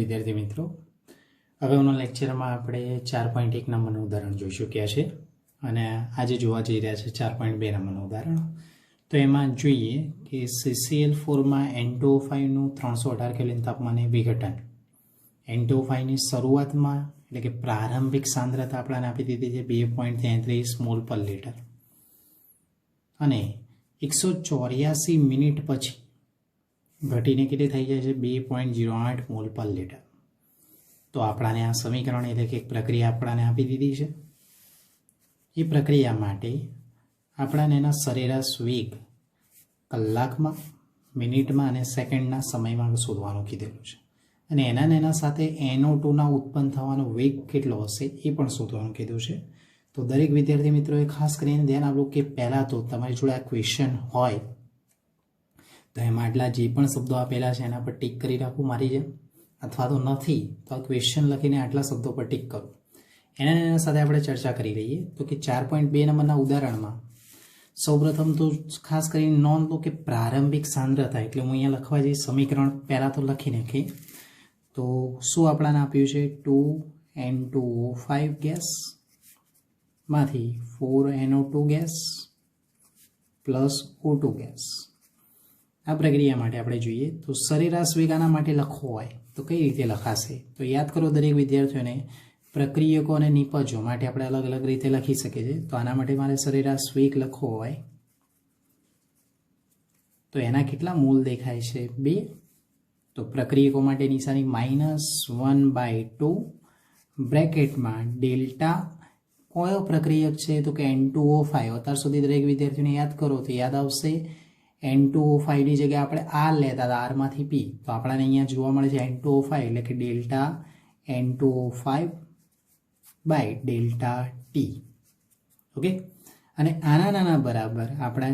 વિદ્યાર્થી મિત્રો, અગાઉના લેક્ચરમાં આપણે 4.1 નંબરનું ઉદાહરણ જોઈ ચૂક્યા છે અને આજે જોવા જઈ રહ્યા છે 4.2 નંબરનું ઉદાહરણ. તો એમાં જોઈએ કે CCl4માં N2O5નું 318 કેલ્વિન તાપમાને વિઘટન. N2O5ની શરૂઆતમાં એટલે કે પ્રારંભિક સાંદ્રતા આપણને આપી દીધી છે 2.33 મોલ પર લીટર અને 184 મિનિટ પછી ઘટીને કેટલી થઈ જાય છે 2.08 મોલ પર લીટર. તો આપણાને આ સમીકરણ એટલે કે એક પ્રક્રિયા આપણાને આપી દીધી છે. એ પ્રક્રિયા માટે આપણાને એના સરેરાશ વેગ કલાકમાં, મિનિટમાં અને સેકન્ડના સમયમાં શોધવાનું કીધેલું છે અને એના સાથે NO2ના ઉત્પન્ન થવાનો વેગ કેટલો હશે એ પણ શોધવાનું કીધું છે. તો દરેક વિદ્યાર્થી મિત્રોએ ખાસ કરીને ધ્યાન આપવું કે પહેલાં તો તમારી જોડે આ ક્વેશ્ચન હોય તો એમાં આટલા જે પણ શબ્દો આપેલા છે એના પર ટીક કરી રાખવું મારી જેમ, અથવા તો નથી તો આ ક્વેશ્ચન લખીને આટલા શબ્દો પર ટીક કરો. એના સાથે આપણે ચર્ચા કરી લઈએ. તો કે 4.2 નંબરના ઉદાહરણમાં સૌપ્રથમ તો ખાસ કરીને નોંધ લો કે પ્રારંભિક સાંદ્રતા એટલે હું અહીંયા લખવા જઈશ સમીકરણ પહેલાં તો લખી નાખીએ. તો શું આપણાને આપ્યું છે 2N2O5 ગેસ માંથી 4NO2 gas plus O2 gas. આ પ્રક્રિયા માટે આપણે જોઈએ તો સરેરાશ વેગ આના માટે લખવો હોય તો કઈ રીતે લખાશે? તો યાદ કરો, દરેક વિદ્યાર્થીઓને પ્રક્રિયકો અને નિપજો માટે આપણે અલગ અલગ રીતે લખી શકીએ છીએ. તો આના માટે મારે સરેરાશ વેગ લખવો હોય તો એના કેટલા મોલ દેખાય છે 2. તો પ્રક્રિયકો માટે નિશાની -1/2 બ્રેકેટમાં ડેલ્ટા. કયો પ્રક્રિયક છે? તો કે N2O5. અત્યાર સુધી દરેક વિદ્યાર્થીઓને યાદ કરો તો યાદ આવશે N2O5ની જગ્યાએ આપણે R લેતા હતા, Rમાંથી P. તો આપણને અહીંયા જોવા મળે છે N2O5 એટલે કે delta N2O5 by delta T. Okay, અને આના બરાબર આપણે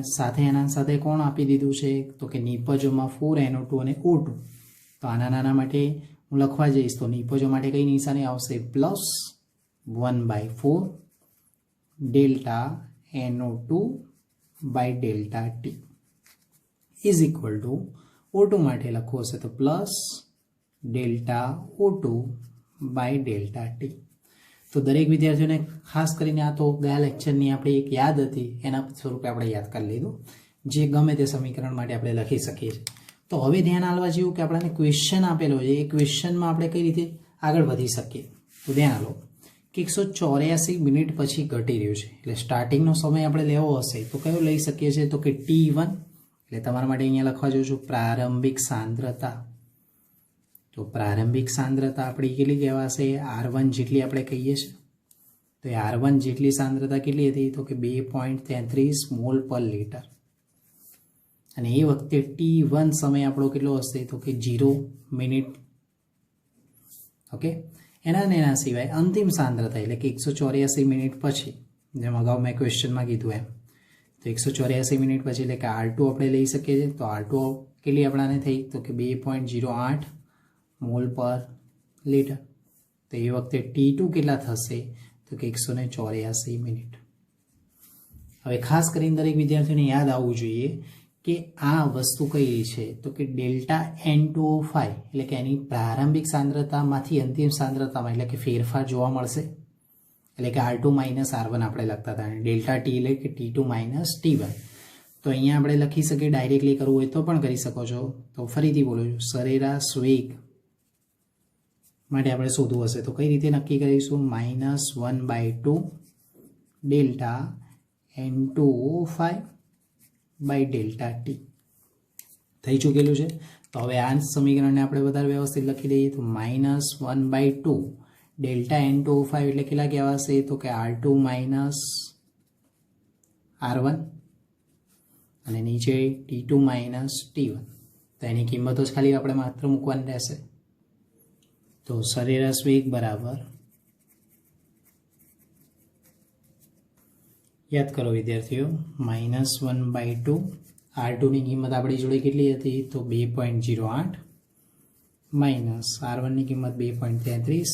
એના સાથે કોણ આપી દીધું છે? તો કે નિપજોમાં 4NO2 અને O2. તો આના માટે હું લખવા જઈશ તો નિપજો માટે કઈ નિશાની આવશે? +1/4 delta NO2 by delta T is equal to O2 માટે લખવું હશે તો plus delta O2 by delta T. તો દરેક વિદ્યાર્થીઓને ખાસ કરીને આ તો ગયા લેક્ચરની આપણી એક યાદ હતી એના સ્વરૂપે આપણે યાદ કરી લીધું, જે ગમે તે સમીકરણ માટે આપણે લખી શકીએ છીએ. તો હવે ધ્યાન આપવા જેવું કે આપણને ક્વેશ્ચન આપેલો છે, એ ક્વેશ્ચનમાં આપણે કઈ રીતે આગળ વધી શકીએ. તો ધ્યાન આપો કે 184 મિનિટ પછી ઘટી રહ્યું છે એટલે સ્ટાર્ટિંગનો સમય આપણે લેવો હશે તો કયો લઈ શકીએ છીએ? તો કે T1. એટલે તમારા માટે અહીંયા લખવા જાઉં છું પ્રારંભિક સાંદ્રતા. તો પ્રારંભિક સાંદ્રતા આપણી કેટલી કહેવાશે? R1 જેટલી આપણે કહીએ છીએ. તો એ R1 જેટલી સાંદ્રતા કેટલી હતી? તો કે 2.33 મોલ પર લીટર. અને એ વખતે T1 સમય આપણો કેટલો હશે? તો કે 0 મિનિટ. ઓકે, એના સિવાય અંતિમ સાંદ્રતા એટલે કે 184 મિનિટ પછી, જેમ અગાઉ મેં ક્વેશ્ચનમાં કીધું એમ, તો 184 મિનિટ પછી એટલે કે R2 આપણે લઈ શકીએ છીએ. તો R2 કેટલી આપણાને થઈ? તો કે 2.08 મોલ પર લીટર. તો એ વખતે T2 કેટલા થશે? તો કે 184 મિનિટ. હવે ખાસ કરીને દરેક વિદ્યાર્થીઓને યાદ આવવું જોઈએ કે આ વસ્તુ કઈ છે? તો કે ડેલ્ટા N2O5 એટલે કે એની પ્રારંભિક સાંદ્રતામાંથી અંતિમ સાંદ્રતામાં એટલે કે ફેરફાર જોવા મળશે. એટલે કે R2 - R1 આપણે લખતા હતા, અને ડેલ્ટા T એટલે કે T2 - T1. તો અહીંયા આપણે લખી શકીએ, ડાયરેક્ટલી કરવું હોય તો પણ કરી શકો છો. તો ફરીથી બોલું છું, સરેરાશ વેગ માટે આપણે શોધવું હશે તો કઈ રીતે નક્કી કરીશું? -1/2 delta N2O5 by delta T થઈ ચૂકેલું છે. તો હવે આ સમીકરણને આપણે વધારે વ્યવસ્થિત લખી દઈએ તો -1/2 ડેલ્ટા N2O5 એટલે કેટલા કહેવાશે? તો કે R2 - R1 અને નીચે T2 - T1. તો એની કિંમતો જ ખાલી આપણે માત્ર મૂકવાની રહેશે. તો સરેરાશ વેગ બરાબર, યાદ કરો વિદ્યાર્થીઓ, -1/2 R2ની કિંમત આપણી જોડે કેટલી હતી? તો 2.08 માઇનસ R1ની કિંમત 2.33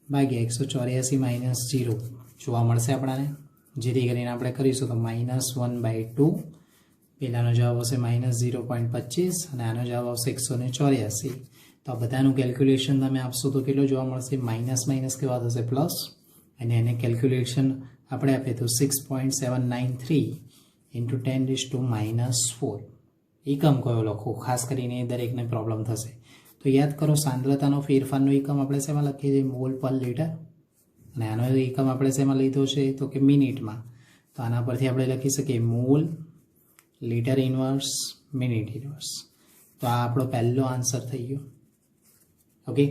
ભાગ્યા 184 - 0 જોવા મળશે આપણને. જેથી કરીને આપણે કરીશું તો -1/2 પહેલાનો જવાબ આવશે -0.25 અને આનો જવાબ આવશે 184 તો આ બધાનું કેલ્ક્યુલેશન તમે આપશો તો કેટલો જોવા મળશે? માઇનસ માઇનસ કેવા થશે? પ્લસ. અને એને કેલ્ક્યુલેશન આપણે આપીએ તો 6.793 ઇન્ટુ 10⁻⁴. એકમ કયો લખો? ખાસ કરીને દરેકને પ્રોબ્લેમ થશે. તો યાદ કરો, સાંદ્રતાનો ફેરફારનો એકમ આપણે શેમાં લખીએ છીએ? મોલ પર લીટર. અને આનો એકમ આપણે શેમાં લીધો છે? તો કે મિનિટમાં. તો આના પરથી આપણે લખી શકીએ mall litre inverse minute inverse. તો આ આપણો પહેલો આન્સર થઈ ગયો. ઓકે.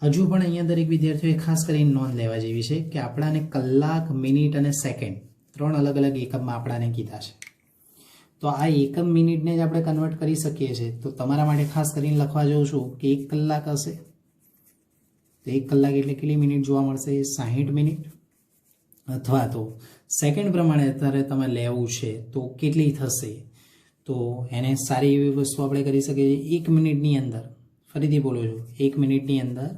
હજુ પણ અહીંયા દરેક વિદ્યાર્થીઓએ ખાસ કરીને નોંધ લેવા જેવી છે કે આપણાને કલાક, મિનિટ અને સેકન્ડ 3 અલગ અલગ એકમમાં આપણાને કીધા છે. તો આ એકમ મિનિટને જ આપણે કન્વર્ટ કરી શકીએ છીએ. તો તમારા માટે ખાસ કરીને લખવા જાઉં છું કે 1 કલાક હશે તો 1 કલાક એટલે કેટલી મિનિટ જોવા મળશે? 60 મિનિટ. અથવા તો સેકન્ડ પ્રમાણે અત્યારે તમે લેવું છે તો કેટલી થશે? તો એને સારી એવી વસ્તુ આપણે કરી શકીએ. 1 મિનિટની અંદર, ફરીથી બોલું છું, 1 મિનિટની અંદર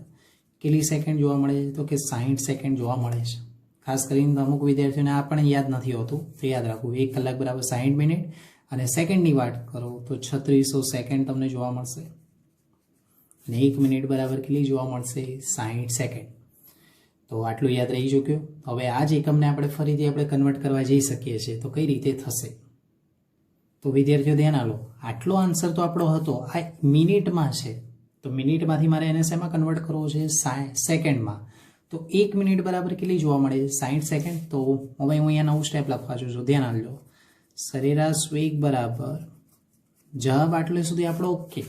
કેટલી સેકન્ડ જોવા મળે છે? તો કે 60 સેકન્ડ જોવા મળે છે. ખાસ કરીને અમુક વિદ્યાર્થીઓને આ પણ યાદ નથી હોતું, તો યાદ રાખવું 1 કલાક બરાબર 60 મિનિટ. અને સેકન્ડની વાત કરો તો 3600 સેકન્ડ તમને જોવા મળશે. અને 1 મિનિટ બરાબર કેટલી જોવા મળશે? 60 સેકન્ડ. તો આટલું યાદ રહી ચૂક્યું. હવે આ જ એકમને આપણે ફરીથી આપણે કન્વર્ટ કરવા જઈ શકીએ છીએ. તો કઈ રીતે થશે? તો વિદ્યાર્થીઓ ધ્યાન આપો, આટલો આન્સર તો આપણો હતો, આ મિનિટમાં છે. તો મિનિટમાંથી મારે એને શેમાં કન્વર્ટ કરવો છે? સેકન્ડમાં. તો 1 મિનિટ બરાબર કેટલી જોવા મળે? 60 સેકન્ડ. તો હવે હું અહીંયા નવું સ્ટેપ લખવા છું, ધ્યાન આપજો. સરેરાશ વેગ બરાબર, જવાબ આટલે સુધી આપણો ઓકે,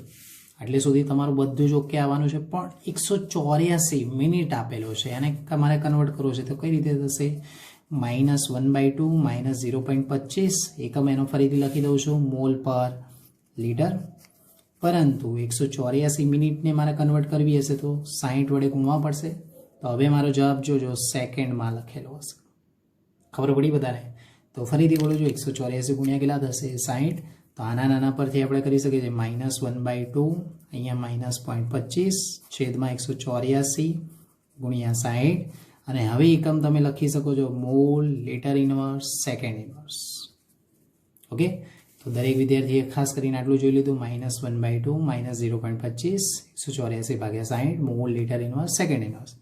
આટલે સુધી તમારું બધું જ ઓકે આવવાનું છે. પણ 184 મિનિટ આપેલો છે, એને તમારે કન્વર્ટ કરવો છે. તો કઈ રીતે થશે? -1/2 -0.25 એકમ એનો ફરીથી લખી દઉં છું, મોલ પર લીટર. પરંતુ 184 મિનિટને મારે કન્વર્ટ કરવી હશે તો 60 વડે ગુણવા પડશે. તો હવે મારો જવાબ જોજો, સેકન્ડમાં લખેલો હશે. ખબર પડી બધાને? તો ફરીથી બોલું છું, 184 ગુણ્યા કેટલા થશે? 60. તો આના નાના પરથી આપણે કરી શકીએ છીએ -1/2, અહીંયા -0.25 છેદમાં 184 ગુણ્યા 60. અને હવે એકમ તમે લખી શકો છો mall litre inverse second inverse. Okay. તો દરેક વિદ્યાર્થીએ ખાસ કરીને આટલું જોઈ લીધું, -1/2 -0.25 184 ભાગ્યા 60 mall litre inverse second inverse.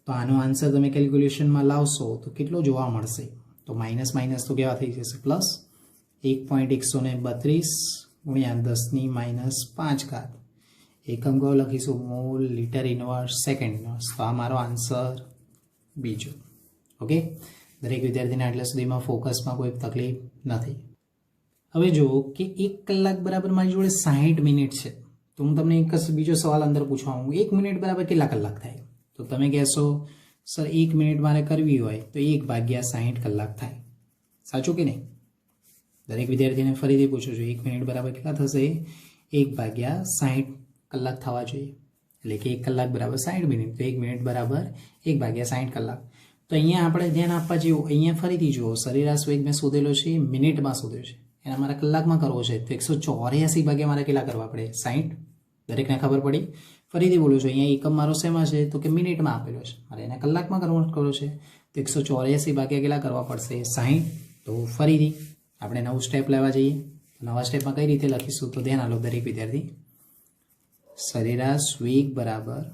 તો આનો આન્સર તમે કેલ્ક્યુલેશનમાં લાવશો તો કેટલો જોવા મળશે? તો માઇનસ માઇનસ તો કેવા થઈ જશે? પ્લસ. 1.132 ગુણ્યા 10⁻5. એકમ કયો લખીશું? Mall litre inverse second inverse. તો આ મારો આન્સર બીજો. ઓકે. દરેક વિદ્યાર્થીને આટલા સુધીમાં ફોકસમાં કોઈ તકલીફ નથી. હવે જુઓ કે 1 કલાક બરાબર મારી જોડે 60 મિનિટ છે. તો હું તમને એક બીજો સવાલ અંદર પૂછવા માંગુ, 1 મિનિટ બરાબર કેટલા કલાક થાય? તો તમે કહેશો સર 1 મિનિટ મારે કરવી હોય તો 1/60 કલાક થાય. સાચું કે નહીં? દરેક વિદ્યાર્થીને ફરીથી પૂછું છું, 1 મિનિટ બરાબર કેટલા થશે? 1/60 કલાક થવા જોઈએ. એટલે કે 1 કલાક બરાબર 60 મિનિટ, તો 1 મિનિટ બરાબર 1/60 કલાક. તો અહીંયા આપણે ધ્યાન આપવા જેવું, અહીંયા ફરીથી જુઓ, સરેરાશ વેગ મેં શોધેલો છે, મિનિટમાં શોધ્યો છે, એના મારે કલાકમાં કરવો છે. તો 184 ભાગ્યા મારે કેટલા કરવા પડે? 60. દરેકને ખબર પડી? ફરીથી બોલું છું, અહીંયા એકમ મારો શેમાં છે? તો કે મિનિટમાં આપેલો છે, મારે એને કલાકમાં કન્વર્ટ કરવો છે. તો 184 ભાગ્યા કેટલા કરવા પડશે? 60. તો ફરીથી આપણે નવું સ્ટેપ લેવા જઈએ. નવા સ્ટેપમાં કઈ રીતે લખીશું? તો ધ્યાન આપો દરેક વિદ્યાર્થી. સરેરાશ વેગ બરાબર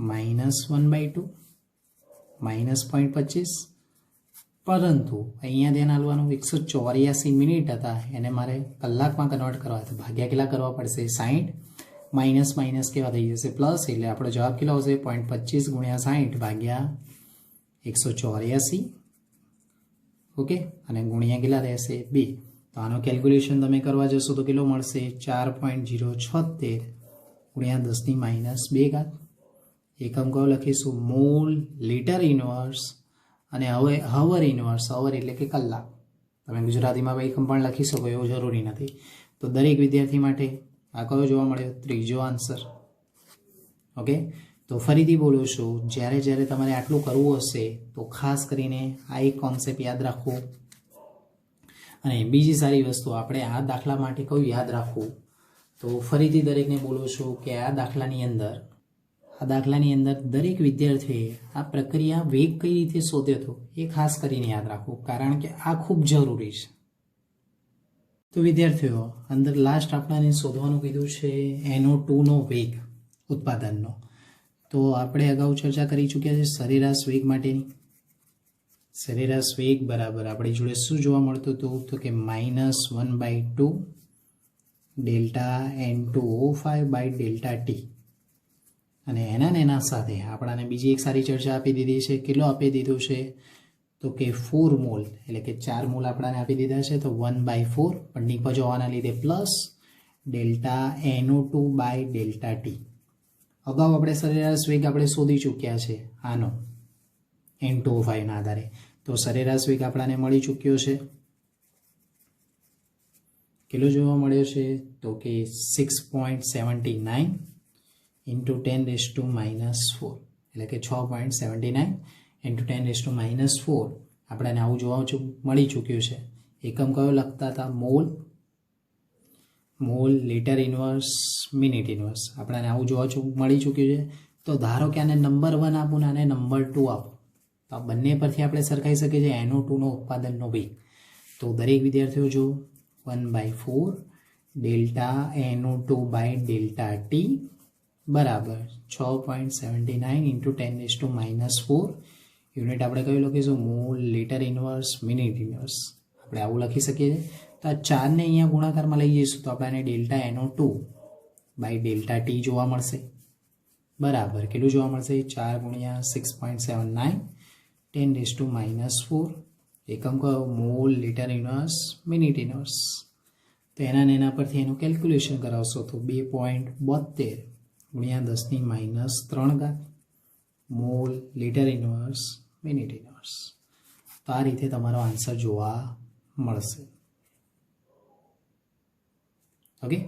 -1/2 -0.25. પરંતુ અહીંયા ધ્યાન આપવાનું, 184 મિનિટ હતા, એને મારે કલાકમાં કન્વર્ટ કરવા હતા. ભાગ્યા કેટલા કરવા પડશે? 60. માઇનસ માઇનસ કેવા થઈ જશે? પ્લસ. એટલે આપણો જવાબ કેટલો આવશે? 0.25 ગુણ્યા 60 ભાગ્યા 184. ઓકે. અને ગુણ્યા કેટલા રહેશે? 2. તો આનો કેલ્ક્યુલેશન તમે કરવા જશો તો કેટલો મળશે? 4.076 ગુણ્યા 10⁻². એકમ કયો લખીશું? મોલ લીટર ઇન્વર્સ અને હવે હવર ઇન્વર્સ. હવર એટલે કે કલાક. તમે ગુજરાતીમાં એકમ પણ લખી શકો, એવું જરૂરી નથી. તો દરેક વિદ્યાર્થી માટે આ કયો જોવા મળ્યો? ત્રીજો આન્સર. ઓકે. તો ફરીથી બોલું છું, જ્યારે તમારે આટલું કરવું હશે તો ખાસ કરીને આ એક કોન્સેપ્ટ યાદ રાખવો. અને બીજી સારી વસ્તુ, આપણે આ દાખલા માટે કયું યાદ રાખવું? તો ફરીથી દરેકને બોલું છું કે આ દાખલાની અંદર દરેક વિદ્યાર્થીએ આ પ્રક્રિયા વેગ કઈ રીતે શોધ્યો હતો એ ખાસ કરીને યાદ રાખવું, કારણ કે આ ખૂબ જરૂરી છે. તો વિદ્યાર્થીઓ અંદર લાસ્ટ આપણાને શોધવાનું કીધું છે NO2નો વેગ ઉત્પાદનનો. તો આપણે અગાઉ ચર્ચા કરી ચૂક્યા છે સરેરાશ વેગ માટેની. સરેરાશ વેગ બરાબર આપણી જોડે શું જોવા મળતું હતું તો કે -1/2 delta N2O5 by delta t. અને એના સાથે આપણાને બીજી એક સારી ચર્ચા આપી દીધી છે. કેટલો આપી દીધું છે તો કે 4 મોલ, એટલે કે 4 મોલ આપણાને આપી દીધા છે. તો 1/4 પણ નીપજ હોવાના લીધે plus delta NO2 by delta T. અગાઉ આપણે સરેરાશ વેગ આપણે શોધી ચૂક્યા છે આનો N2O5ના આધારે. તો સરેરાશ વેગ આપણાને મળી ચૂક્યો છે. કેટલો જોવા મળ્યો છે તો કે 6.79 ઇન્ટુ 10⁻⁴, એટલે કે 6.79 ઇન્ટુ 10⁻⁴ આપણને આવું જોવા મળી ચૂક્યું છે. એકમ કયો લખતા હતા? Mall litre inverse minute inverse. આપણને આવું જોવા મળી ચૂક્યું છે. તો ધારો કે આને નંબર 1 આપું ને આને નંબર 2 આપું, તો આ બંને પરથી આપણે સરખાઈ શકીએ છીએ NO2નો ઉત્પાદનનો વેગ. તો દરેક વિદ્યાર્થીઓ જો 1/4 delta NO2 by delta T બરાબર 6.79 ઇન્ટુ 10⁻⁴. યુનિટ આપણે કયું લખીશું? Mall litre inverse minute inverse. આપણે આવું લખી શકીએ છીએ. તો આ 4ને અહીંયા ગુણાકારમાં લઈ જઈશું તો આપણને delta NO2 by delta T જોવા મળશે. બરાબર કેટલું જોવા મળશે? 4 ગુણ્યા 6.79 10⁻⁴. એકમ કયો? Mall litre inverse minute inverse. તો એના પરથી એનું કેલ્ક્યુલેશન કરાવશો તો 2.72 ગુણ્યા 10⁻³ mall litre inverse minute inverse. તો આ રીતે તમારો આન્સર જોવા મળશે. ઓકે,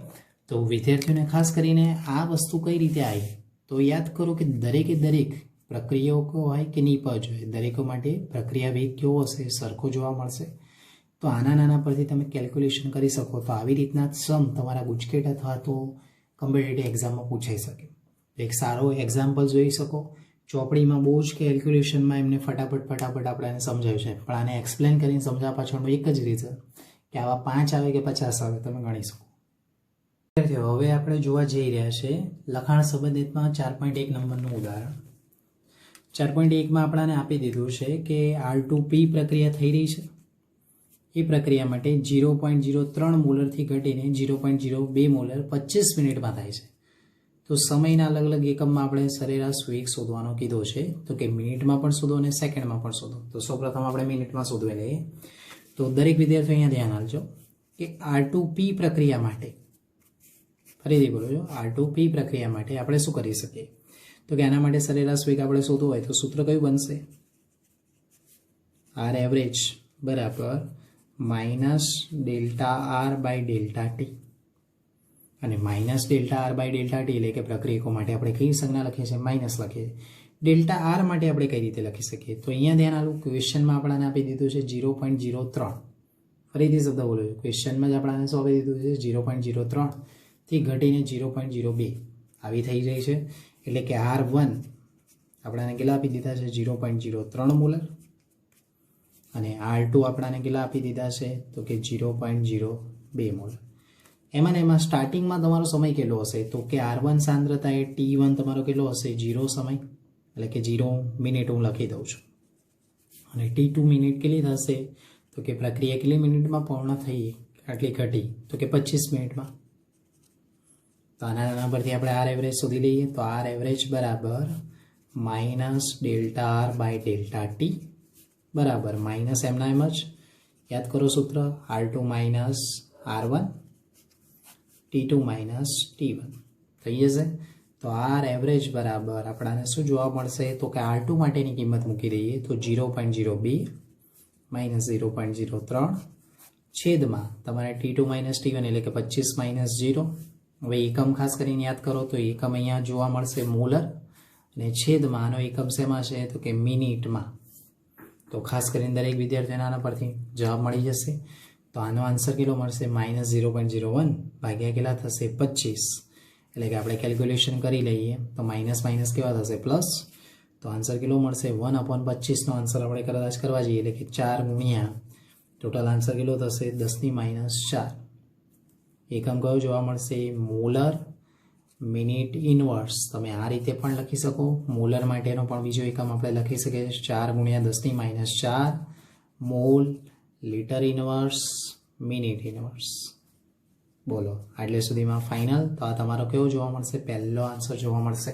તો વિદ્યાર્થીઓને ખાસ કરીને આ વસ્તુ કઈ રીતે આવી તો યાદ કરો કે દરેકે દરેક પ્રક્રિયાઓ હોય કે નિપજ હોય, દરેકો માટે પ્રક્રિયા વેગ કેવો હશે? સરખો જોવા મળશે. તો નાના પરથી તમે કેલ્ક્યુલેશન કરી શકો. તો આવી રીતના સમ તમારા ગુજકેટ અથવા તો કોમ્પિટિટિવ એક્ઝામમાં પૂછાઈ શકે. એક સારો એક્ઝામ્પલ જોઈ શકો. ચોપડીમાં બહુ જ કેલ્ક્યુલેશનમાં એમને ફટાફટ આપણે સમજાવ્યું છે, પણ આને એક્સપ્લેન કરીને સમજાવવા પાછળનું એક જ રીઝન કે આવા 5 આવે કે 50 આવે તમે ગણી શકો. હવે આપણે જોવા જઈ રહ્યા છે લખાણ સંબંધિતમાં 4.1 નંબરનું ઉદાહરણ. 4.1માં આપણને આપી દીધું છે કે R2P પ્રક્રિયા થઈ રહી છે. એ પ્રક્રિયા માટે 0.03 મોલરથી ઘટીને 0.02 મોલર 25 મિનિટમાં થાય છે. તો સમયના અલગ અલગ એકમમાં આપણે સરેરાશ વેગ શોધવાનો કીધો છે. તો કે મિનિટમાં પણ શોધો અને સેકન્ડમાં પણ શોધો. તો સૌપ્રથમ આપણે મિનિટમાં શોધવી લઈએ. તો દરેક વિદ્યાર્થીઓ અહીંયા ધ્યાન આપજો કે R2P પ્રક્રિયા માટે, ફરીથી બોલો છો, R2P પ્રક્રિયા માટે આપણે શું કરી શકીએ? તો કે આના માટે સરેરાશ વેગ આપણે શોધવો હોય તો સૂત્ર કયું બનશે? R એવરેજ બરાબર minus delta R by delta t. અને minus delta R by delta t એટલે કે પ્રક્રિયકો માટે આપણે કઈ સંજ્ઞા લખીએ છીએ? માઇનસ લખીએ. ડેલ્ટા R માટે આપણે કઈ રીતે લખી શકીએ? તો અહીંયા ધ્યાન આપવું, ક્વેશ્ચનમાં આપણને આપી દીધું છે 0.03. ફરીથી શબ્દ બોલો છો, ક્વેશ્ચનમાં જ આપણને શું આપી દીધું છે? 0.03 થી ઘટીને 0.02 આવી થઈ જાય છે. એટલે કે R1 આપણને કેટલા આપી દીધા છે? 0.03 મોલર. અને R2 આપણને કેટલા આપી દીધા છે? તો કે 0.02 મોલર. એમાં સ્ટાર્ટિંગમાં તમારો સમય કેટલો હશે? તો કે R1 સાંદ્રતા એ T1 તમારો કેટલો હશે? 0 સમય, એટલે કે 0 મિનિટ હું લખી દઉં છું. અને T2 મિનિટ કેટલી થશે? તો કે પ્રક્રિયા કેટલી મિનિટમાં પૂર્ણ થઈ? આટલી ઘટી તો કે 25 મિનિટમાં. તો આના પરથી આપણે R એવરેજ શોધી લઈએ. તો R એવરેજ બરાબર minus delta R by delta T બરાબર માઇનસ એમના એમ જ યાદ કરો સૂત્ર R2 minus R1 T2 minus T1 થઈ જશે. તો R એવરેજ બરાબર આપણને શું જોવા મળશે? તો કે R2 માટેની કિંમત મૂકી દઈએ તો 0.02 માઇનસ 0.03 છેદમાં તમારે T2 માઇનસ T1 એટલે કે 25 માઇનસ 0. હવે એકમ ખાસ કરીને યાદ કરો તો એકમ અહીંયા જોવા મળશે મોલર, અને છેદમાં આનો એકમ શેમાં છે? તો કે મિનિટમાં. તો ખાસ કરીને દરેક વિદ્યાર્થીઓને આના પરથી જવાબ મળી જશે. તો આનો આન્સર કેટલો મળશે? માઇનસ 0.01 ભાગ્યા કેટલા થશે? 25. એટલે કે આપણે કેલ્ક્યુલેશન કરી લઈએ તો માઇનસ માઇનસ કેવા થશે? પ્લસ. તો આન્સર કેટલો મળશે? 1/25નો આન્સર આપણે કદાચ કરવા જઈએ એટલે કે 4 ગુણ્યા ટોટલ આન્સર કેટલો થશે? 10⁻⁴. એકમ કયો જોવા મળશે? Molar minute inverse. તમે આ રીતે પણ લખી શકો. મોલર માટેનો પણ બીજો એકમ આપણે લખી શકીએ 4 × 10⁻⁴ mall litre inverse minute inverse. બોલો આટલે સુધીમાં ફાઇનલ. તો આ તમારો કેવો જોવા મળશે? પહેલો આન્સર જોવા મળશે.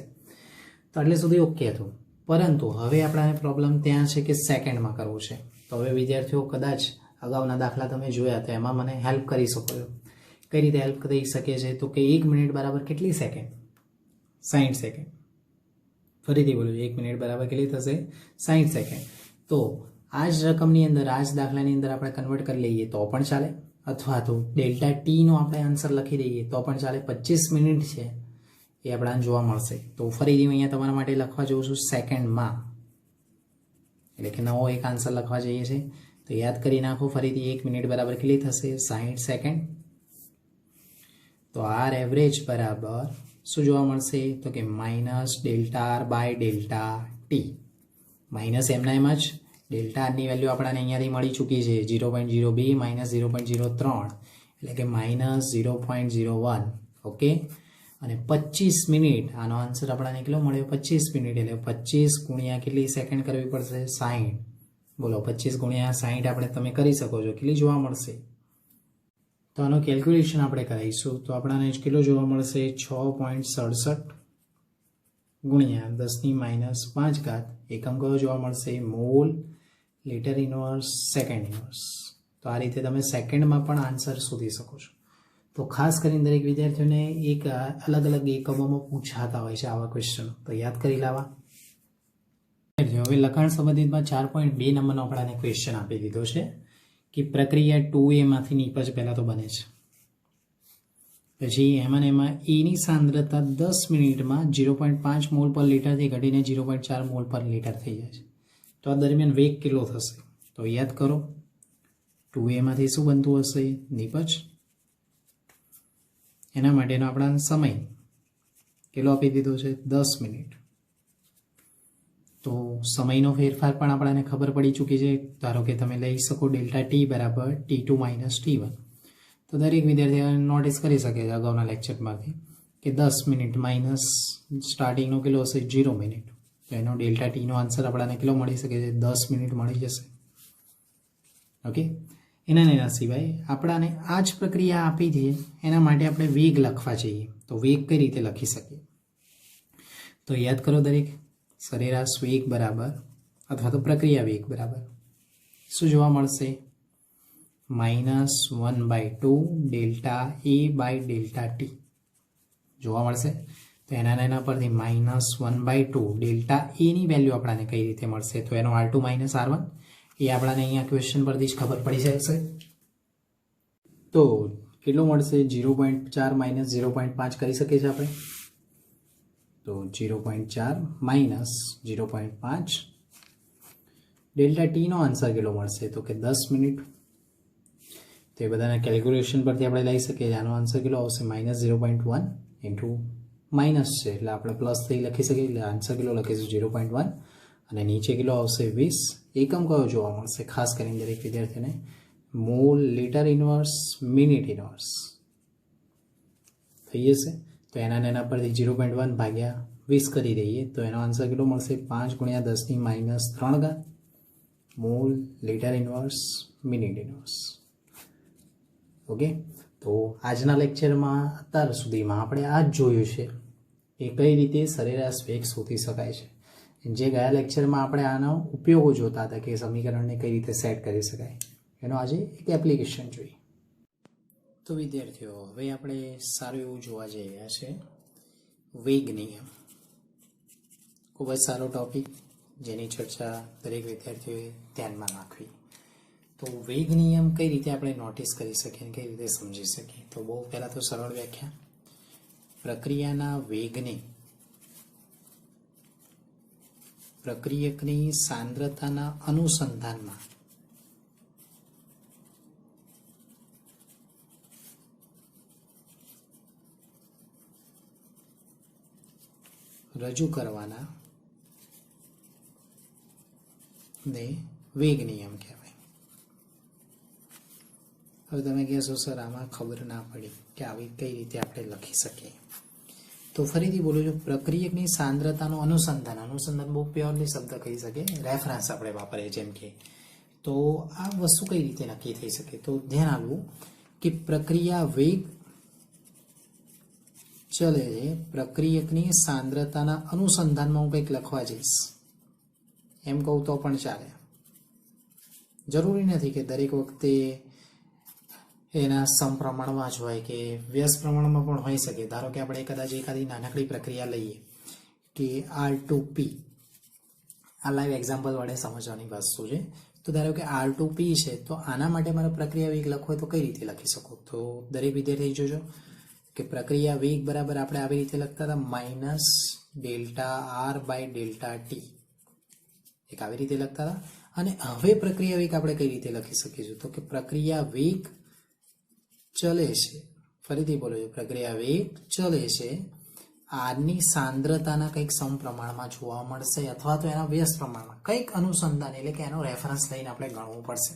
તો આટલે સુધી ઓકે હતું. પરંતુ હવે આપણાને પ્રોબ્લેમ ત્યાં છે કે સેકન્ડમાં કરવું છે. તો હવે વિદ્યાર્થીઓ કદાચ અગાઉના દાખલા તમે જોયા તો એમાં મને હેલ્પ કરી શકો છો. કઈ રીતે હેલ્પ કરી શકે છે? તો કે 1 મિનિટ બરાબર કેટલી સેકન્ડ? 60 સેકન્ડ. ફરીથી બોલું, 1 મિનિટ બરાબર કેટલી થશે? 60 સેકન્ડ. તો આ જ રકમની અંદર, આ જ દાખલાની અંદર આપણે કન્વર્ટ કરી લઈએ તો પણ ચાલે, અથવા તો ડેલ્ટા ટીનો આપણે આન્સર લખી દઈએ તો પણ ચાલે. 25 મિનિટ છે એ આપણાને જોવા મળશે. તો ફરીથી હું અહીંયા તમારા માટે લખવા જઉં છું સેકન્ડમાં, એટલે કે નવો એક આન્સર લખવા જઈએ છીએ. તો યાદ કરી નાખો ફરીથી, 1 મિનિટ બરાબર કેટલી થશે? 60 સેકન્ડ. તો આર એવરેજ બરાબર શું જોવા મળશે? તો કે -∆r/∆t. માઇનસ એમના એમ જ ડેલ્ટા આરની વેલ્યુ આપણને અહીંયાથી મળી ચૂકી છે 0.02 - 0.03, એટલે કે -0.01. ઓકે. અને 25 મિનિટ, આનો આન્સર આપણને કેટલો મળ્યો? 25 મિનિટ, એટલે 25 ગુણ્યા કેટલી સેકન્ડ કરવી પડશે? 60. બોલો 25 ગુણ્યા 60 આપણે તમે કરી શકો છો. કેટલી જોવા મળશે? તો આનો કેલ્ક્યુલેશન આપણે કરાવીશું તો આપણને કેટલો જોવા મળશે? 6.67 ગુણ્યા 10⁻⁵. એકમ કયો જોવા મળશે? Mall litre inverse second inverse. તો આ રીતે તમે સેકન્ડમાં પણ આન્સર શોધી શકો છો. તો ખાસ કરીને દરેક વિદ્યાર્થીઓને એક અલગ અલગ એકમોમાં પૂછાતા હોય છે આવા ક્વેશ્ચન, તો યાદ કરી લાવવા. હવે લખાણ સંબંધિતમાં 4.2 નંબરનો આપણને ક્વેશ્ચન આપી દીધો છે કે પ્રક્રિયા 2A માંથી નીપજ પહેલા તો બને છે. પછી એમાં એની સાંદ્રતા 10 મિનિટમાં 0.5 મોલ પર લીટરથી ઘટીને 0.4 મોલ પર લીટર થઈ જાય છે. તો આ દરમિયાન વેગ કેટલો થશે? તો યાદ કરો, 2A માંથી શું બનતું હશે? નીપજ. એના માટેનો આપણા સમય કેટલો આપી દીધો છે? 10 મિનિટ. તો સમયનો ફેરફાર પણ આપણને ખબર પડી ચૂકી છે. ધારો કે તમે લઈ શકો ∆t બરાબર T2 - T1. તો દરેક વિદ્યાર્થી નોટિસ કરી શકે છે અગાઉના લેક્ચરમાંથી કે 10 મિનિટ માઇનસ સ્ટાર્ટિંગનો કેટલો હશે? 0 મિનિટ. તો એનો ∆tનો આન્સર આપણને કેટલો મળી શકે છે? 10 મિનિટ મળી જશે. ઓકે. એના સિવાય આપણાને આ જ પ્રક્રિયા આપી છે, એના માટે આપણે વેગ લખવા જઈએ તો વેગ કઈ રીતે લખી શકીએ? તો યાદ કરો દરેક, સરેરાશ વેગ બરાબર અથવા તો પ્રક્રિયા વેગ બરાબર શું જોવા મળશે? -1/2 ∆A/∆t જોવા મળશે. તો એના પરથી -1/2 ∆A ની વેલ્યુ આપણને કઈ રીતે મળશે? તો એનો R2 - R1 એ આપણને અહીંયા ક્વેશ્ચન પરથી જ ખબર પડી જશે. તો કેટલું મળશે? 0.4 - 0.5 કરી શકીએ છીએ આપણે. તો 0.4 - 0.5 ∆tનો આન્સર કેટલો મળશે? તો કે 10 મિનિટ. તો એ બધાના કેલ્ક્યુલેશન પરથી આપણે લઈ શકીએ. આનો આન્સર કેટલો આવશે? -0.1 ઇન્ટુ માઇનસ છે એટલે આપણે પ્લસ થઈ લખી શકીએ, એટલે આન્સર કેટલો લખીશું? 0.1. અને નીચે કેટલો આવશે? 20. એકમ કયો જોવા મળશે? ખાસ કરીને દરેક વિદ્યાર્થીને mall litre inverse minute inverse થઈ જશે. તો એના પરથી 0.1 ભાગ્યા 20 કરી દઈએ તો એનો આન્સર કેટલો મળશે? 5 × 10⁻³ mall litre inverse minute inverse. Okay. તો આજના લેક્ચરમાં અત્યાર સુધીમાં આપણે આ જ જોયું છે કે કઈ રીતે સરેરાશ વેગ શોધી શકાય છે. જે ગયા લેક્ચરમાં આપણે આનો ઉપયોગો જોતા હતા કે સમીકરણને કઈ રીતે સેટ કરી શકાય, એનો આજે એક એપ્લિકેશન જોઈએ. તો વિદ્યાર્થીઓ હવે આપણે સારું એવું જોવા જઈ રહ્યા છે વેગ નિયમ. ખૂબ જ સારો ટોપિક જેની ચર્ચા દરેક વિદ્યાર્થીઓએ ધ્યાનમાં રાખવી. તો વેગ નિયમ કઈ રીતે આપણે નોટિસ કરી શકીએ અને કઈ રીતે સમજી શકીએ? તો બહુ પહેલાં તો સરળ વ્યાખ્યા, પ્રક્રિયાના વેગને પ્રક્રિયકની સાંદ્રતાના અનુસંધાનમાં રજૂ કરવાના ને વેગ નિયમ કહેવાય. હવે તમે કહેશો સર આમાં ખબર ના પડી કે આવી કઈ રીતે આપણે લખી શકીએ. તો ફરીથી બોલું છું, પ્રક્રિયકની સાંદ્રતાનું અનુસંધાન બહુ પ્યોરલી શબ્દ કહી શકે, રેફરન્સ આપણે વાપરીએ જેમ કે. તો આ વસ્તુ કઈ રીતે નક્કી થઈ શકે? તો ધ્યાન આપવું કે પ્રક્રિયા વેગ ચલે છે, પ્રક્રિયકની સાંદ્રતાના અનુસંધાનમાં હું કંઈક લખવા જઈશ એમ કહું તો પણ ચાલે. જરૂરી નથી કે દરેક વખતે એના સમપ્રમાણમાં જ હોય કે વ્યસ્ત પ્રમાણમાં પણ હોઈ શકે. ધારો કે આપણે કદાચ એકાદી નાનકડી પ્રક્રિયા લઈએ કે R2P, આ લાઈવ એક્ઝામ્પલ વડે સમજવાની વસ્તુ છે. તો ધારો કે R2P છે, તો આના માટે મારે પ્રક્રિયા વેગ લખવો હોય તો કઈ રીતે લખી શકું? તો દરેક વિદ્યાર્થી જોજો કે પ્રક્રિયા વેગ બરાબર આપણે આવી રીતે લખતા હતા minus delta R by delta T, એક આવી રીતે લખતા હતા. અને હવે પ્રક્રિયા વેગ આપણે કઈ રીતે લખી શકીશું? તો કે પ્રક્રિયા વેગ ચલે છે, ફરીથી બોલો છો, પ્રક્રિયા વેગ ચલે છે, આરની સાંદ્રતાના કંઈક સમપ્રમાણમાં જોવા મળશે અથવા તો એના વ્યસ્ત પ્રમાણમાં કંઈક અનુસંધાન એટલે કે એનો રેફરન્સ લઈને આપણે ગણવું પડશે.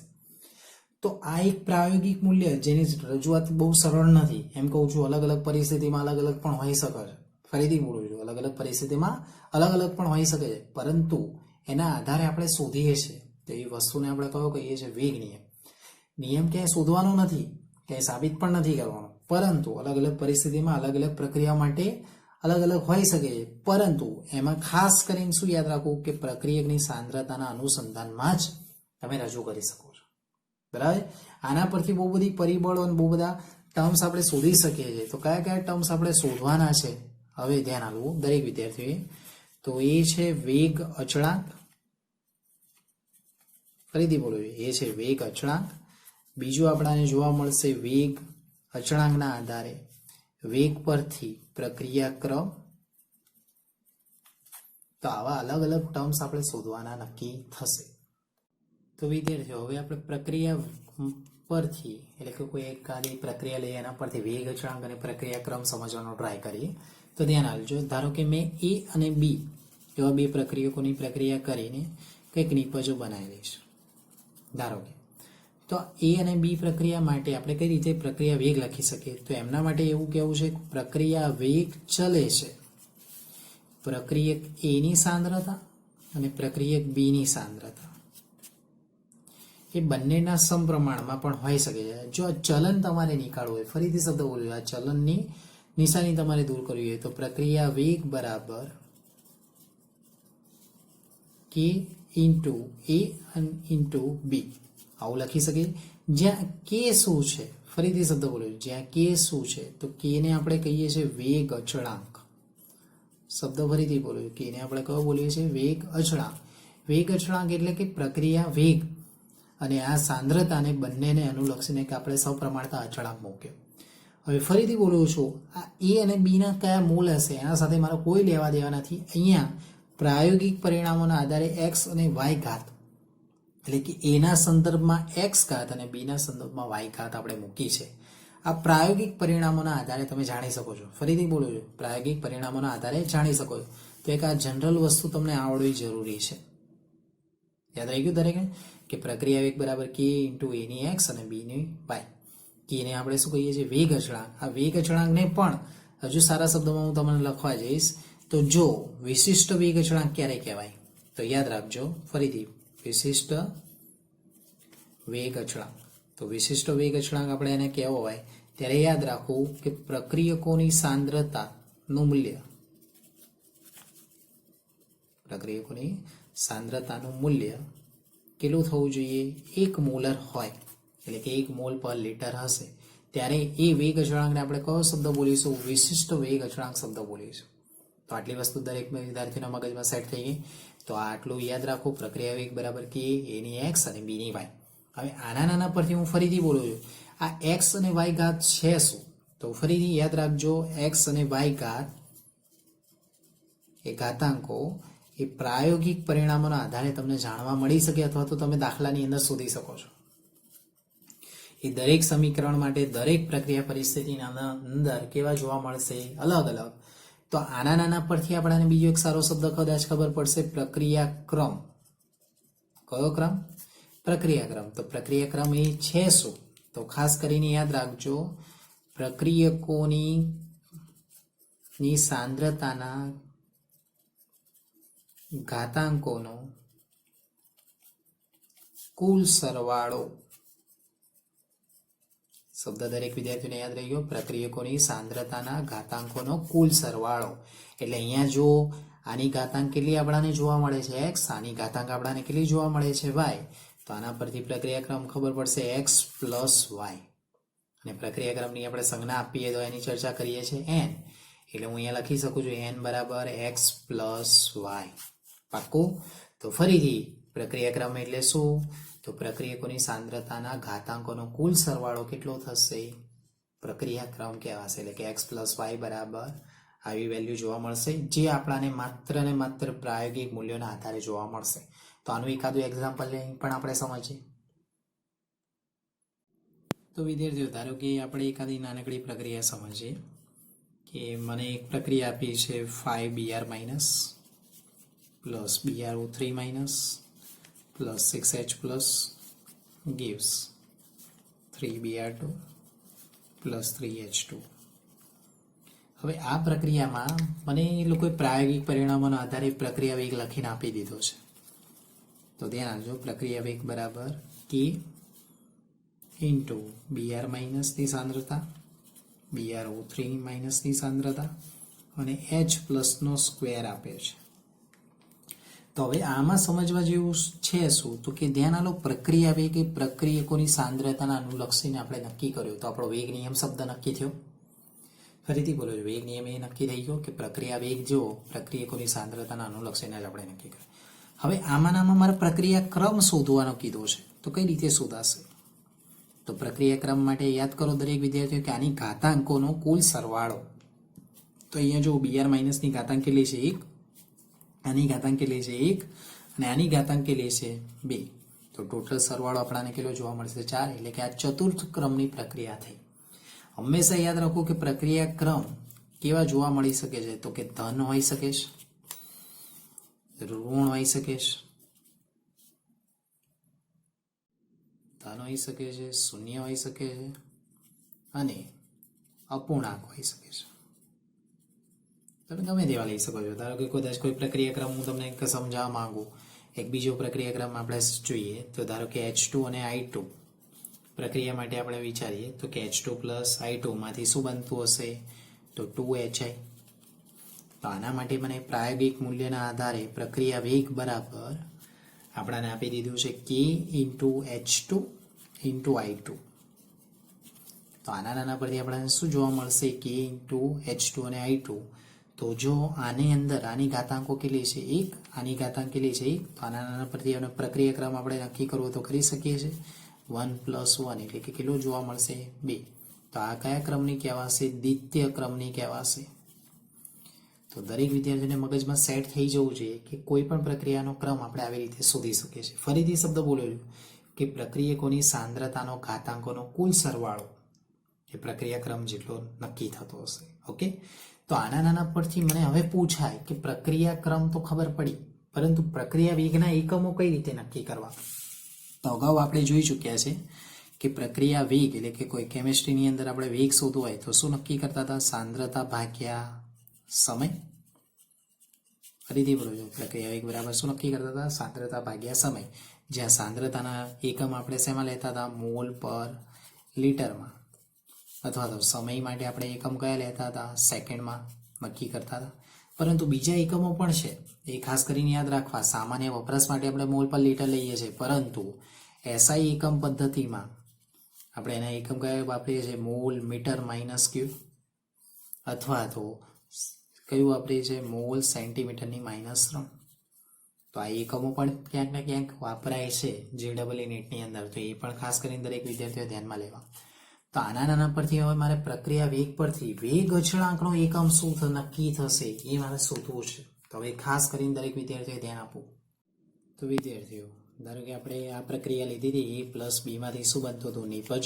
તો આ એક પ્રાયોગિક મૂલ્ય જેની રજૂઆત બહુ સરળ નથી. એમ કહું છું, અલગ અલગ પરિસ્થિતિમાં અલગ અલગ પણ હોઈ શકે છે. ફરીથી બોલું છું, અલગ અલગ પરિસ્થિતિમાં અલગ અલગ પણ હોઈ શકે છે, પરંતુ એના આધારે આપણે શોધીએ છીએ તો એ વસ્તુને આપણે કયો કહીએ છીએ? વેગ નિયમ. નિયમ ક્યાંય શોધવાનો નથી, ક્યાંય સાબિત પણ નથી કરવાનો, પરંતુ અલગ અલગ પરિસ્થિતિમાં અલગ અલગ પ્રક્રિયા માટે અલગ અલગ હોઈ શકે છે. પરંતુ એમાં ખાસ કરીને શું યાદ રાખવું કે પ્રક્રિયકની સાંદ્રતાના અનુસંધાનમાં જ તમે રજૂ કરી શકો છો. બરાબર? આના પરથી બહુ બધી પરિબળો અને બહુ બધા ટર્મ્સ આપણે શોધી શકીએ છીએ. તો કયા કયા ટર્મ્સ આપણે શોધવાના છે હવે ધ્યાન આપવું દરેક વિદ્યાર્થીઓએ. તો એ છે વેગ અચળાંક. ફરીથી બોલો, એ છે વેગ અચળાંક. બીજું આપણાને જોવા મળશે વેગ અચળાંકના આધારે વેગ પરથી પ્રક્રિયા ક્રમ. તો આવા અલગ અલગ ટર્મ્સ આપણે શોધવાના નક્કી થશે. તો વિદ્યાર્થીઓ હવે આપણે પ્રક્રિયા પરથી એટલે કે કોઈ એક ખાલી પ્રક્રિયા લઈએ એના પરથી વેગ અચળાંક અને પ્રક્રિયા ક્રમ સમજવાનો ટ્રાય કરીએ. તો ધ્યાન આપજો, ધારો કે મેં A અને B એવા બે પ્રક્રિયકોની પ્રક્રિયા કરીને કંઈક નિપજો બનાવી દઈશું. ધારો કે તો A અને B પ્રક્રિયા માટે આપણે કઈ રીતે પ્રક્રિયા વેગ લખી શકીએ? તો એમના માટે એવું કહેવું છે પ્રક્રિયા વેગ ચલે છે પ્રક્રિયક A ની સાંદ્રતા અને પ્રક્રિયક B ની સાંદ્રતા એ બંનેના સમપ્રમાણમાં પણ હોઈ શકે છે. જો આ ચલન તમારે નીકાળવું હોય, ફરીથી શબ્દ બોલ્યો, આ ચલનની નિશાની તમારે દૂર કરવી હોય તો પ્રક્રિયા વેગ બરાબર K ઇન્ટુ A અને ઇન્ટુ B આવું લખી શકીએ. જ્યાં K શું છે? ફરીથી શબ્દ બોલ્યો, જ્યાં K શું છે? તો K ને આપણે કહીએ છીએ વેગ અચળાંક. શબ્દ ફરીથી બોલ્યો, K ને આપણે કયો બોલીએ છીએ? વેગ અચળાંક. વેગ અચળાંક એટલે કે પ્રક્રિયા વેગ અને આ સાંદ્રતાને બંનેને અનુલક્ષીને કે આપણે સપ્રમાણતા અચળાંક મૂક્યો. હવે ફરીથી બોલું છું, આ A અને B ના કયા મૂળ હશે એના સાથે મારો કોઈ લેવા દેવા નથી. અહીંયા પ્રાયોગિક પરિણામોના આધારે x અને y ઘાત એટલે કે A ના સંદર્ભમાં x ઘાત અને B ના સંદર્ભમાં y ઘાત આપણે મૂકી છે. આ પ્રાયોગિક પરિણામોના આધારે તમે જાણી શકો છો. ફરીથી બોલું છું, પ્રાયોગિક પરિણામોના આધારે જાણી શકો છો. તો એક આ જનરલ વસ્તુ તમને આવડવી જરૂરી છે. યાદ રહી ગયું દરેકને કે પ્રક્રિયા વેગ બરાબર K ઇન્ટુ A ની x અને B ની y. K ને આપણે શું કહીએ છીએ? વેગ અચળાંક. આ વેગ અચળાંકને પણ હજુ સારા શબ્દોમાં હું તમને લખવા જઈશ. તો જો વિશિષ્ટ વેગ અચળાંક ક્યારે કહેવાય? તો યાદ રાખજો ફરીથી, વિશિષ્ટ વેગ અચળાંક. તો વિશિષ્ટ વેગ અચળાંક આપણે એને કહેવો હોય ત્યારે યાદ રાખવું કે પ્રક્રિયકોની સાંદ્રતાનું મૂલ્ય, પ્રક્રિયકોની સાંદ્રતાનું મૂલ્ય કેટલું થવું જોઈએ? 1 મોલર હોય એટલે કે 1 મોલ પર લિટર હશે ત્યારે એ વેગ અચળાંકને આપણે કયો શબ્દ બોલીશું? વિશિષ્ટ વેગ અચળાંક શબ્દ બોલીશું. તો આટલી વસ્તુ દરેક વિદ્યાર્થીના મગજમાં સેટ થઈ ગઈ. તો આટલું યાદ રાખો, પ્રક્રિયા વેગ બરાબર K A ની x અને B ની y. હવે આના નાના પરથી હું ફરીથી બોલું છું, આ x અને y ઘાત છે શું? તો ફરીથી યાદ રાખજો, x અને y ઘાત એ ઘાતાંકો એ પ્રાયોગિક પરિણામોના આધારે તમને જાણવા મળી શકે અથવા તો તમે દાખલાની અંદર શોધી શકો છો. એ દરેક સમીકરણ માટે દરેક પ્રક્રિયા પરિસ્થિતિના અંદર કેવા જોવા મળશે? અલગ અલગ. તો આના નાના પરથી આપણને બીજો એક સારો શબ્દ કદાચ ખબર પડશે, પ્રક્રિયા ક્રમ. કયો ક્રમ? પ્રક્રિયા ક્રમ. તો પ્રક્રિયા ક્રમ એ છે શું? તો ખાસ કરીને યાદ રાખજો, પ્રક્રિયકોની સાંદ્રતાના ઘાતાંકોનો કુલ સરવાળો. શબ્દ દરેક વિદ્યાર્થીઓને યાદ રહી ગયો, પ્રક્રિયકોની સાંદ્રતાના ઘાતાંકોનો કુલ સરવાળો. એટલે અહીંયા જો આની ઘાતાંક કેટલી આપણાને જોવા મળે છે x, આની ઘાતાંક આપણાને કેટલી જોવા મળે છે y, તો આના પરથી પ્રક્રિયાક્રમ ખબર પડશે x પ્લસ y. અને પ્રક્રિયાક્રમની આપણે સંજ્ઞા આપીએ તો એની ચર્ચા કરીએ છીએ n, એટલે હું અહીંયા લખી શકું છું n બરાબર x પ્લસ y. પાક્કું? તો ફરીથી પ્રક્રિયાક્રમ એટલે શું? તો પ્રક્રિયકોની સાંદ્રતાના ઘાતાંકોનો કુલ સરવાળો કેટલો થશે? પ્રક્રિયાક્રમ કહેવાશે. એટલે કે x પ્લસ y બરાબર આવી વેલ્યુ જોવા મળશે, જે આપણાને માત્ર ને માત્ર પ્રાયોગિક મૂલ્યોના આધારે જોવા મળશે. તો આનું એકાદું એક્ઝામ્પલ પણ આપણે સમજીએ. તો વિદ્યાર્થીઓ, ધારો કે આપણે એકાદી નાનકડી પ્રક્રિયા સમજીએ કે મને એક પ્રક્રિયા આપી છે 5Br minus plus BrO3 minus plus 6H plus gives 3Br2 plus 3H2. હવે આ પ્રક્રિયામાં મને એ લોકોએ પ્રાયોગિક પરિણામોના આધારે પ્રક્રિયા વેગ લખીને આપી દીધો છે. તો ધ્યાન આપજો, પ્રક્રિયા વેગ બરાબર K ઇન્ટુ Br માઇનસની સાંદ્રતા, BrO3 માઇનસની સાંદ્રતા અને H પ્લસનો સ્ક્વેર આપે છે. તો હવે આમાં સમજવા જેવું છે શું? તો કે ધ્યાન આલો, પ્રક્રિયા વેગ એ પ્રક્રિયકોની સાંદ્રતાના અનુલક્ષીને આપણે નક્કી કર્યું. તો આપણો વેગ નિયમ શબ્દ નક્કી થયો. ફરીથી બોલો, વેગ નિયમ એ નક્કી થઈ ગયો કે પ્રક્રિયા વેગ જો પ્રક્રિયકોની સાંદ્રતાના અનુલક્ષીને જ આપણે નક્કી કર્યું. હવે આમાં મારે પ્રક્રિયા ક્રમ શોધવાનો કીધો છે. તો કઈ રીતે શોધાશે? તો પ્રક્રિયા ક્રમ માટે યાદ કરો દરેક વિદ્યાર્થીઓ કે આની ઘાતાંકોનો કુલ સરવાળો. તો અહીંયા જો Br માઇનસની ઘાતાંક કેટલી છે 1, આની ઘાતાંક કેટલી છે 1 અને આની ઘાતાંક કેટલી છે 2. તો ટોટલ સરવાળો આપણને કેટલો જોવા મળશે 4. એટલે કે આ ચતુર્થ ક્રમની પ્રક્રિયા થઈ. હંમેશા યાદ રાખો કે પ્રક્રિયા ક્રમ કેવા જોવા મળી શકે છે? તો કે ધન હોઈ શકે છે, ઋણ હોઈ શકે છે, ધન હોઈ શકે છે, શૂન્ય હોઈ શકે છે અને અપૂર્ણાંક હોઈ શકે છે. તમે ગમે તેવા લઈ શકો છો. ધારો કે કદાચ કોઈ પ્રક્રિયાક્રમ હું તમને સમજાવવા માંગુ, એક બીજો પ્રક્રિયાક્રમ આપણે જોઈએ તો ધારો કે H2 અને I2 પ્રક્રિયા માટે આપણે વિચારીએ તો કે H2 પ્લસ I2 માંથી શું બનતું હશે? તો 2HI. તો આના માટે મને પ્રાયોગિક મૂલ્યના આધારે પ્રક્રિયા વેગ બરાબર આપણાને આપી દીધું છે K into H2 into I2. તો આના નાના પરથી આપણને શું જોવા મળશે? K ઇન્ટુ H2 અને I2. તો જો આની અંદર આની ઘાતાંકો કેટલી છે 1, આની ઘાતાંક કેટલી છે 1, તો આના નાના પરથી પ્રક્રિયાક્રમ આપણે નક્કી કરવો તો કરી શકીએ છીએ. 1 પ્લસ 1 એટલે કે કેટલું જોવા મળશે 2. તો આ કયા ક્રમની કહેવાશે? દ્વિતીય ક્રમની કહેવાશે. તો દરેક વિદ્યાર્થીને મગજમાં સેટ થઈ જવું જોઈએ કે કોઈ પણ પ્રક્રિયાનો ક્રમ આપણે આવી રીતે શોધી શકીએ છીએ. ફરીથી શબ્દ બોલેલું કે પ્રક્રિયકોની સાંદ્રતાનો ઘાતાંકોનો કુલ સરવાળો એ પ્રક્રિયાક્રમ જેટલો નક્કી થતો હશે. ઓકે, તો આના નાના પરથી મને હવે પૂછાય કે પ્રક્રિયાક્રમ તો ખબર પડી, પરંતુ પ્રક્રિયા વેગના એકમો કઈ રીતે નક્કી કરવા? તો અગાઉ આપણે જોઈ ચૂક્યા છે કે પ્રક્રિયા વેગ એટલે કે કોઈ કેમિસ્ટ્રીની અંદર આપણે વેગ શોધવો હોય તો શું નક્કી કરતા હતા? સાંદ્રતા ભાગ્યા સમય. ફરીથી બોલો છો, પ્રક્રિયા વેગ બરાબર શું નક્કી કરતા હતા? સાંદ્રતા ભાગ્યા સમય. જ્યાં સાંદ્રતાના એકમ આપણે શેમાં લેતા હતા? મોલ પર લીટરમાં. અથવા તો સમય માટે આપણે એકમ કયા લેતા હતા? સેકન્ડમાં નક્કી કરતા હતા. પરંતુ બીજા એકમો પણ છે, એ ખાસ કરીને યાદ રાખવા. સામાન્ય વપરાશ માટે આપણે મોલ પર લીટર લઈએ છીએ, પરંતુ એસઆઈ એકમ પદ્ધતિમાં આપણે એના એકમ કયા વાપરીએ છીએ? મોલ, મીટર, માઇનસ ક્યુબ, અથવા તો કયું વાપરીએ છીએ? મોલ, સેન્ટીમીટરની -3. તો આ એકમો પણ ક્યાંક ને ક્યાંક વાપરાય છે JEE નેટની અંદર. તો એ પણ ખાસ કરીને દરેક વિદ્યાર્થીઓ ધ્યાનમાં લેવા. તો આના નાના પરથી હવે મારે પ્રક્રિયા વેગ પરથી વેગ અચળાંકનો એકમ શું નક્કી થશે એ મારે શોધવું છે. તો હવે ખાસ કરીને દરેક વિદ્યાર્થીઓએ ધ્યાન આપવું. તો વિદ્યાર્થીઓ, ધારો કે આપણે આ પ્રક્રિયા લીધી હતી, A પ્લસ B માંથી શું બનતું હતું? નિપજ.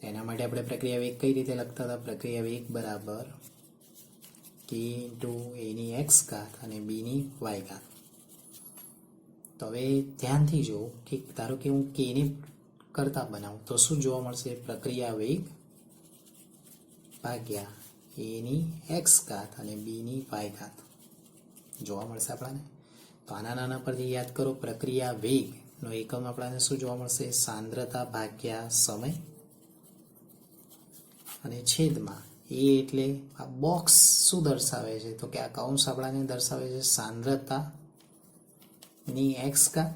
તેના માટે આપણે પ્રક્રિયા વેગ કઈ રીતે લખતા હતા? પ્રક્રિયા વેગ બરાબર K ઇન્ટુ A ની x ઘાત અને B ની y ઘાત. તો હવે ધ્યાનથી જો કે ધારો કે હું K ની કરતા બનાવું તો શું જોવા મળશે? પ્રક્રિયા વેગ ભાગ્યા એની એક્સ ઘાત અને બીની વાય ઘાત જોવા મળશે આપણને. તો આના નાના પરથી યાદ કરો, પ્રક્રિયા વેગનો એકમ આપણને શું જોવા મળશે? સાંદ્રતા ભાગ્યા સમય અને છેદમાં એ એટલે આ બોક્સ શું દર્શાવે છે? તો કે આ કૌંસ આપણને દર્શાવે છે સાંદ્રતાની એક્સ ઘાત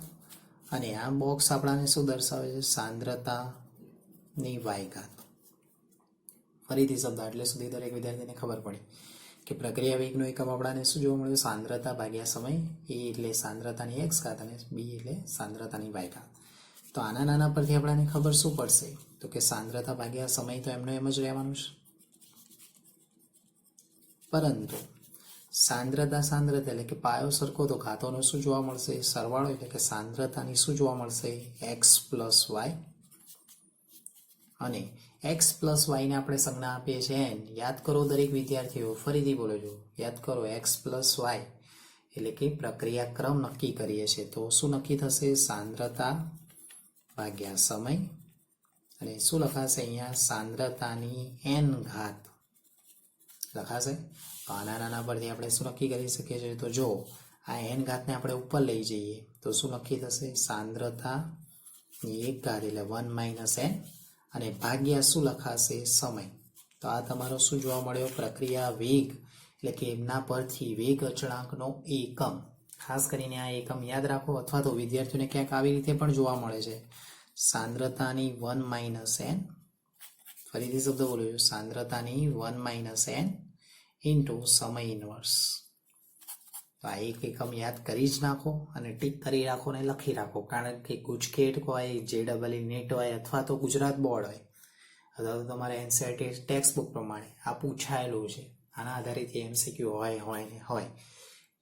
અને આ બોક્સ આપણને શું દર્શાવે છે? સાંદ્રતાની વાય ઘાત. ફરીથી શબ્દ એટલે સુધી દરેક વિદ્યાર્થીને ખબર પડી કે પ્રક્રિયા વેગનો એકમ આપણને શું જોવા મળે? સાંદ્રતા ભાગ્યા સમય. એ એટલે સાંદ્રતાની એક્સ ઘાત અને બી એટલે સાંદ્રતાની વાય ઘાત. તો આના નાના પરથી આપણને ખબર શું પડશે? તો કે સાંદ્રતા ભાગ્યા સમય તો એમનો એમ જ રહેવાનું છે, પરંતુ સાંદ્રતા એટલે કે પાયો સરખો તો ઘાતોનો શું જોવા મળશે? સરવાળો એટલે કે સાંદ્રતાની શું જોવા મળશે? X plus Y. અને એક્સ પ્લસ વાયને આપણે સંજ્ઞા આપીએ છીએ એન. યાદ કરો દરેક વિદ્યાર્થીઓ, ફરીથી બોલો છો, યાદ કરો એક્સ પ્લસ વાય એટલે કે પ્રક્રિયા ક્રમ નક્કી કરીએ છીએ. તો શું નક્કી થશે? સાંદ્રતા ભાગ્યા સમય અને શું લખાશે અહીંયા? સાંદ્રતાની એન ઘાત લખાશે. તો આના નાના પરથી આપણે શું નક્કી કરી શકીએ છીએ? તો જો આ એન ઘાતને આપણે ઉપર લઈ જઈએ તો શું નક્કી થશે? સાંદ્રતાની એક ઘાત એટલે 1 માઇનસ એન અને ભાગ્યા શું લખાશે? સમય. તો આ તમારો શું જોવા મળ્યો? પ્રક્રિયા વેગ એટલે કે એમના પરથી વેગ અચળાંકનો એકમ. ખાસ કરીને આ એકમ યાદ રાખો, અથવા તો વિદ્યાર્થીઓને ક્યાંક આવી રીતે પણ જોવા મળે છે, સાંદ્રતાની 1 માઇનસ એન. ફરીથી શબ્દ બોલ્યો, સાંદ્રતાની 1 માઇનસ એન ઇન્ટુ સમય ઇનવર્સ. તો આ એક એકમ યાદ કરી જ નાખો અને ટીક કરી રાખો અને લખી રાખો, કારણ કે ગુજકેટ હોય, JEE નેટ હોય અથવા તો ગુજરાત બોર્ડ હોય અથવા તો તમારે NCERT ટેક્સ્ટ બુક પ્રમાણે આ પૂછાયેલું છે. આના આધારિત MCQ હોય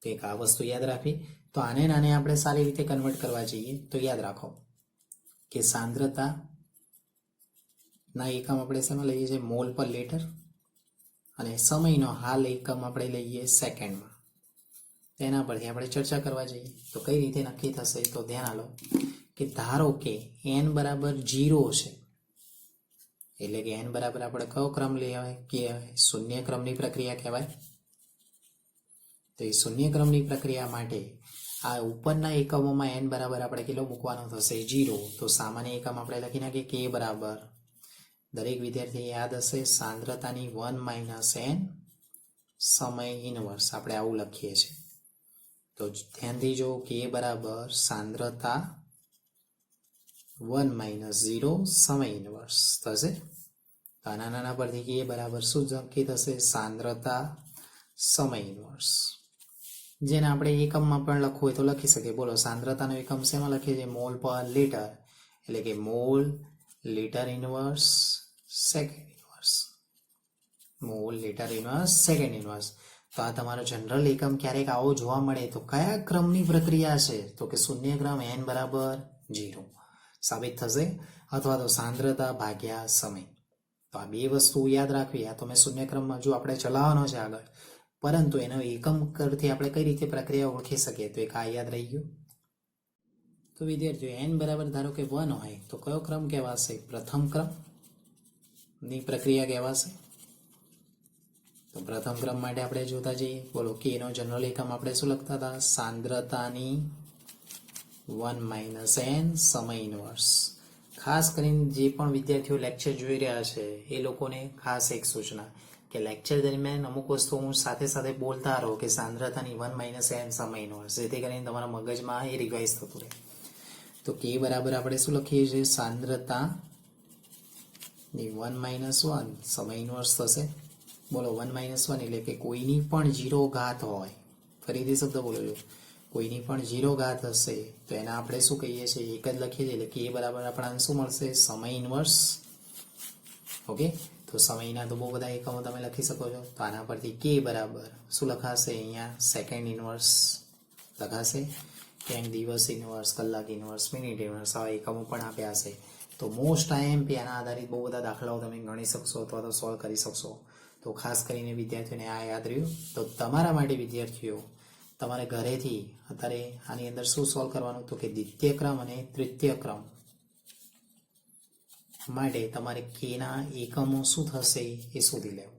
તો એક આ વસ્તુ યાદ રાખવી. તો આને નાને આપણે સારી રીતે કન્વર્ટ કરવા જઈએ તો યાદ રાખો કે સાંદ્રતા ના એકમ આપણે શેમાં લઈએ છીએ? મોલ પર લીટર. અને સમયનો હાલ એકમ આપણે લઈએ સેકન્ડમાં. તેના પરથી આપણે ચર્ચા કરવા જઈએ તો કઈ રીતે નક્કી થશે? તો ધ્યાન આલો કે ધારો કે n બરાબર 0 છે, એટલે કે n બરાબર આપણે કયો ક્રમ લેવાય? કે શૂન્ય ક્રમની પ્રક્રિયા કહેવાય. તો એ શૂન્ય ક્રમની પ્રક્રિયા માટે આ ઉપરના એકમોમાં n બરાબર આપણે કેટલો મૂકવાનો થશે? 0. તો સામાન્ય એકમ આપણે લખી નાખીએ k બરાબર, દરેક વિદ્યાર્થી યાદ હશે, સાંદ્રતાની 1 માઇનસ એન સમય ઇનવર્સ. આપણે આવું લખીએ છીએ. તો ધ્યાનથી જો k બરાબર સાંદ્રતા 1 માઇનસ 0 સમય ઇનવર્સ થશે. આના નાના પરથી k બરાબર શું નક્કી થશે? સાંદ્રતા સમય ઇનવર્સ. જેને આપણે એકમમાં પણ લખવું હોય તો લખી શકીએ. બોલો, સાંદ્રતાનો એકમ શેમાં લખીએ છીએ? મોલ પર લીટર, એટલે કે mall litre inverse second inverse. Mall litre inverse second inverse. તો આ તમારો જનરલ એકમ ક્યારેક આવો જોવા મળે તો કયા ક્રમની પ્રક્રિયા છે? તો કે શૂન્ય ક્રમ n બરાબર 0 સાબિત થશે, અથવા તો સાંદ્રતા ભાગ્યા સમય. તો આ બે વસ્તુ યાદ રાખવી. આ તો મેં શૂન્ય ક્રમમાં જો આપણે ચલાવવાનો છે આગળ, પરંતુ એનો એકમ કરથી આપણે કઈ રીતે પ્રક્રિયા ઓળખી શકીએ? તો એક આ યાદ રહી ગયું. તો વિદ્યાર્થીઓ n બરાબર ધારો કે 1 હોય તો કયો ક્રમ કહેવાશે? પ્રથમ ક્રમની પ્રક્રિયા કહેવાશે. તો પ્રથમ ક્રમ માટે આપણે જોતા જઈએ. બોલો, k નો જનરલ એકમ આપણે શું લખતા હતા? સાંદ્રતાની 1 માઇનસ એન સમય ઇનવર્સ. ખાસ કરીને જે પણ વિદ્યાર્થીઓ લેક્ચર જોઈ રહ્યા છે એ લોકોને ખાસ એક સૂચના કે લેક્ચર દરમિયાન અમુક વસ્તુ હું સાથે સાથે બોલતા રહો કે સાંદ્રતાની 1 માઇનસ એન સમય ઇનવર્સ, જેથી કરીને તમારા મગજમાં એ રિવાઇઝ થતું રહે. તો k બરાબર આપણે શું લખીએ છીએ? સાંદ્રતાની 1 માઇનસ 1 સમય ઇનવર્સ થશે. બોલો, 1 માઇનસ 1 એટલે કે કોઈની પણ 0 ઘાત હોય. ફરીથી શબ્દ બોલો છો, કોઈની પણ 0 ઘાત હશે તો એના આપણે શું કહીએ છીએ? એક જ લખીએ છીએ. એટલે કે એ બરાબર આપણને શું મળશે? સમય ઇનવર્સ. ઓકે, તો સમયના તો બહુ બધા એકમો તમે લખી શકો છો. તો આના પરથી k બરાબર શું લખાશે? અહીંયા સેકન્ડ ઇનવર્સ લખાશે. કેમ દિવસ ઇનવર્સ, કલાક ઇનવર્સ, મિનિટ ઇનવર્સ, આવા એકમો પણ આપ્યા હશે. તો મોસ્ટ IMP આના આધારિત બહુ બધા દાખલાઓ તમે ગણી શકશો અથવા તો સોલ્વ કરી શકશો. તો ખાસ કરીને વિદ્યાર્થીઓને આ યાદ રહ્યું. તો તમારા માટે વિદ્યાર્થીઓ તમારે ઘરેથી અત્યારે આની અંદર શું સોલ્વ કરવાનું? તો કે દ્વિતીય ક્રમ અને તૃતીય ક્રમ માટે તમારે કેના એકમો શું થશે એ શોધી લેવું.